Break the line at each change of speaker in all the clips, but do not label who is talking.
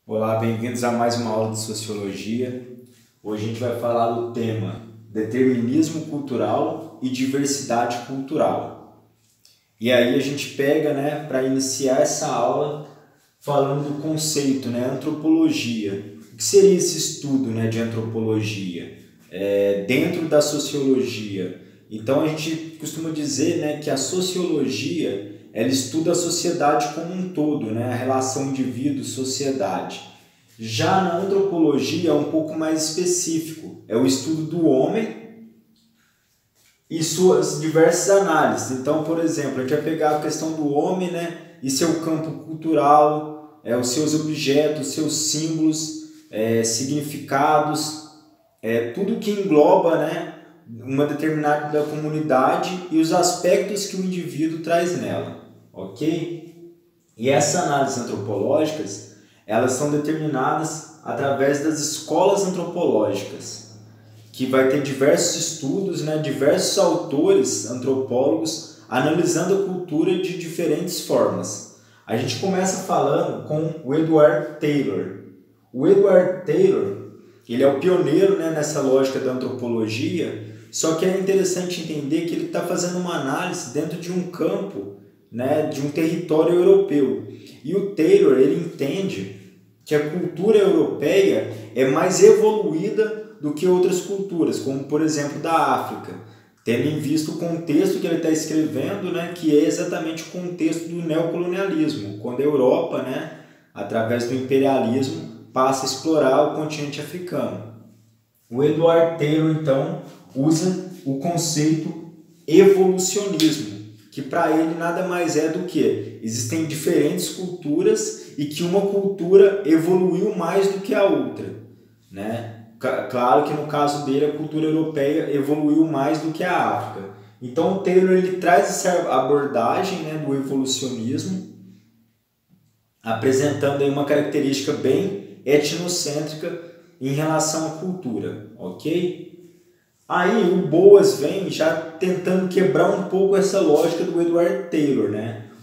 Olá, bem-vindos a mais uma aula de Sociologia. Hoje a gente vai falar do tema determinismo cultural e diversidade cultural. E aí a gente pega, para iniciar essa aula falando do conceito, antropologia. O que seria esse estudo, de antropologia dentro da sociologia? Então a gente costuma dizer, que a sociologia ela estuda a sociedade como um todo, a relação indivíduo-sociedade. Já na antropologia é um pouco mais específico, é o estudo do homem e suas diversas análises. Então, por exemplo, a gente vai pegar a questão do homem, e seu campo cultural, os seus objetos, seus símbolos, significados, tudo que engloba, uma determinada comunidade e os aspectos que o indivíduo traz nela, ok? E essas análises antropológicas, elas são determinadas através das escolas antropológicas, que vai ter diversos estudos, diversos autores antropólogos analisando a cultura de diferentes formas. A gente começa falando com o Edward Taylor. O Edward Taylor, ele é o pioneiro, nessa lógica da antropologia, só que é interessante entender que ele está fazendo uma análise dentro de um campo, de um território europeu. E o Taylor, ele entende que a cultura europeia é mais evoluída do que outras culturas, como por exemplo da África, tendo em vista o contexto que ele está escrevendo, que é exatamente o contexto do neocolonialismo, quando a Europa, através do imperialismo, passa a explorar o continente africano. O Edward Taylor, então, usa o conceito evolucionismo, que para ele nada mais é do que existem diferentes culturas e que uma cultura evoluiu mais do que a outra, Claro que no caso dele a cultura europeia evoluiu mais do que a África. Então o Taylor ele traz essa abordagem, do evolucionismo, apresentando aí uma característica bem etnocêntrica em relação à cultura, ok? Aí o Boas vem já tentando quebrar um pouco essa lógica do Edward Taylor,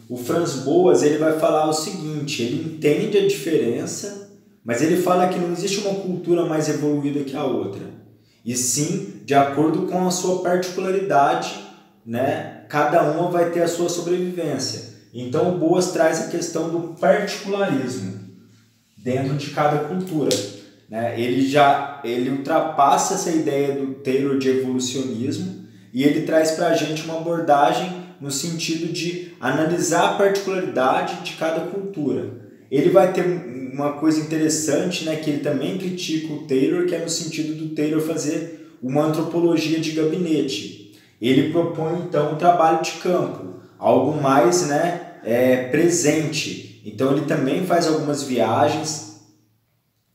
O Franz Boas ele vai falar o seguinte, ele entende a diferença, mas ele fala que não existe uma cultura mais evoluída que a outra, e sim, de acordo com a sua particularidade, cada uma vai ter a sua sobrevivência. Então o Boas traz a questão do particularismo dentro de cada cultura. Ele ultrapassa essa ideia do Taylor de evolucionismo e ele traz para a gente uma abordagem no sentido de analisar a particularidade de cada cultura. Ele vai ter uma coisa interessante, que ele também critica o Taylor, que é no sentido do Taylor fazer uma antropologia de gabinete. Ele propõe, então, um trabalho de campo, algo mais presente. Então, ele também faz algumas viagens,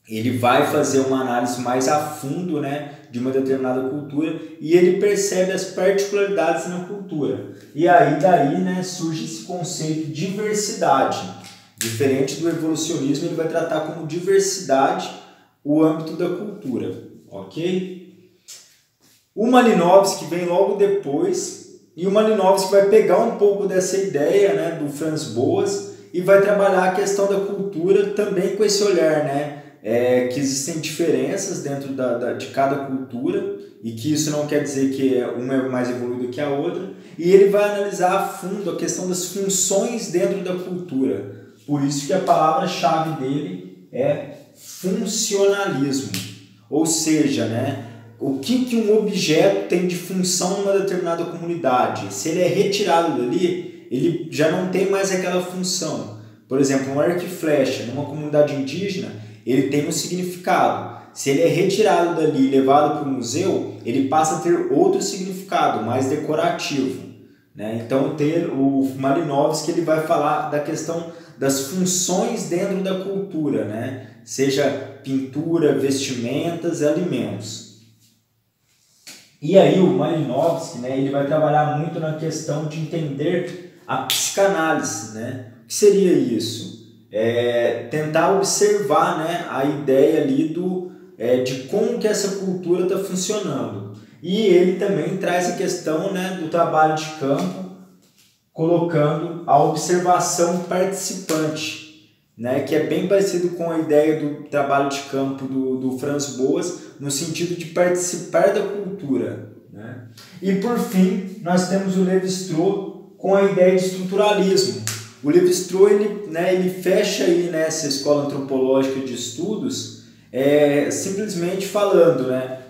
ele vai fazer uma análise mais a fundo, de uma determinada cultura e ele percebe as particularidades na cultura. E aí daí, surge esse conceito de diversidade. Diferente do evolucionismo, ele vai tratar como diversidade o âmbito da cultura, ok? O Malinowski vem logo depois e o Malinowski vai pegar um pouco dessa ideia, do Franz Boas e vai trabalhar a questão da cultura também com esse olhar, que existem diferenças dentro de cada cultura e que isso não quer dizer que uma é mais evoluída que a outra, e ele vai analisar a fundo a questão das funções dentro da cultura. Por isso que a palavra-chave dele é funcionalismo, ou seja, o que um objeto tem de função numa determinada comunidade. Se ele é retirado dali, ele já não tem mais aquela função. Por exemplo, um arco e flecha numa comunidade indígena, ele tem um significado. Se ele é retirado dali e levado para o museu, ele passa a ter outro significado, mais decorativo. Então, o Malinowski ele vai falar da questão das funções dentro da cultura, seja pintura, vestimentas, alimentos. E aí o Malinowski, ele vai trabalhar muito na questão de entender a psicanálise, O que seria isso? Tentar observar, a ideia ali de como que essa cultura está funcionando. E ele também traz a questão do trabalho de campo, colocando a observação participante. né, que é bem parecido com a ideia do trabalho de campo do Franz Boas, no sentido de participar da cultura, né? E por fim, nós temos o Lévi-Strauss com a ideia de estruturalismo. O Lévi-Strauss ele fecha aí nessa escola antropológica de estudos, simplesmente falando, né,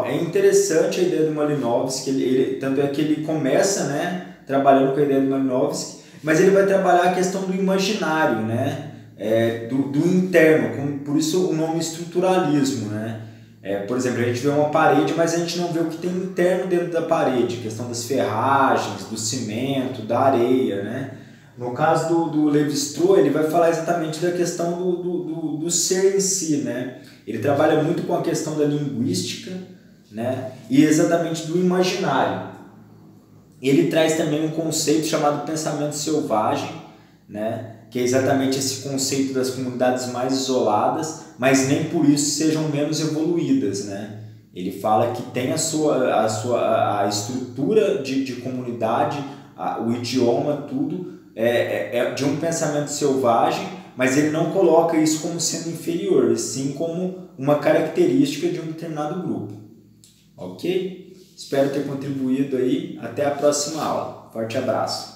é interessante a ideia do Malinowski, tanto é que ele começa, né, trabalhando com a ideia do Malinowski, mas ele vai trabalhar a questão do imaginário, né, do interno, por isso o nome estruturalismo, né? Por exemplo, a gente vê uma parede, mas a gente não vê o que tem interno dentro da parede, a questão das ferragens, do cimento, da areia, né? No caso do Lévi-Strauss, ele vai falar exatamente da questão do ser em si, né? Ele trabalha muito com a questão da linguística, né? E exatamente do imaginário. Ele traz também um conceito chamado pensamento selvagem, né? Que é exatamente esse conceito das comunidades mais isoladas, mas nem por isso sejam menos evoluídas, né? Ele fala que tem a estrutura de comunidade, o idioma, tudo, de um pensamento selvagem, mas ele não coloca isso como sendo inferior, e sim como uma característica de um determinado grupo. Ok? Espero ter contribuído aí. Até a próxima aula. Forte abraço.